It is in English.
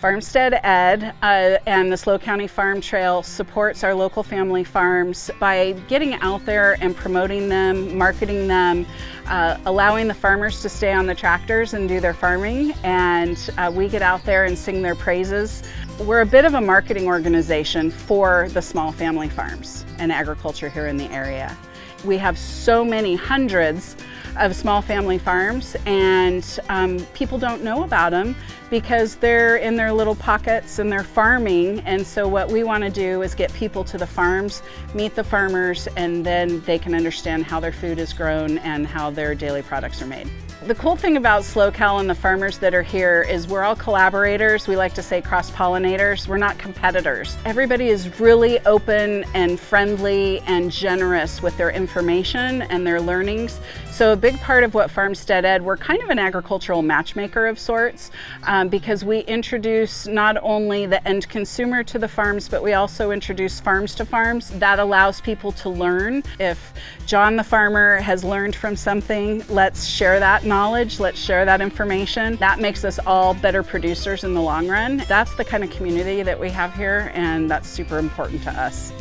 FARMstead ED and the SLO County Farm Trail supports our local family farms by getting out there and promoting them, marketing them, allowing the farmers to stay on the tractors and do their farming, and we get out there and sing their praises. We're a bit of a marketing organization for the small family farms and agriculture here in the area. We have so many hundreds of small family farms, and people don't know about them because they're in their little pockets and they're farming. And so what we want to do is get people to the farms, meet the farmers, and then they can understand how their food is grown and how their daily products are made. The cool thing about SLO Cal and the farmers that are here is we're all collaborators. We like to say cross-pollinators. We're not competitors. Everybody is really open and friendly and generous with their information and their learnings. So a big part of what FARMstead ED, we're kind of an agricultural matchmaker of sorts, because we introduce not only the end consumer to the farms, but we also introduce farms to farms. That allows people to learn. If John the farmer has learned from something, let's share that knowledge, let's share that information. That makes us all better producers in the long run. That's the kind of community that we have here, and that's super important to us.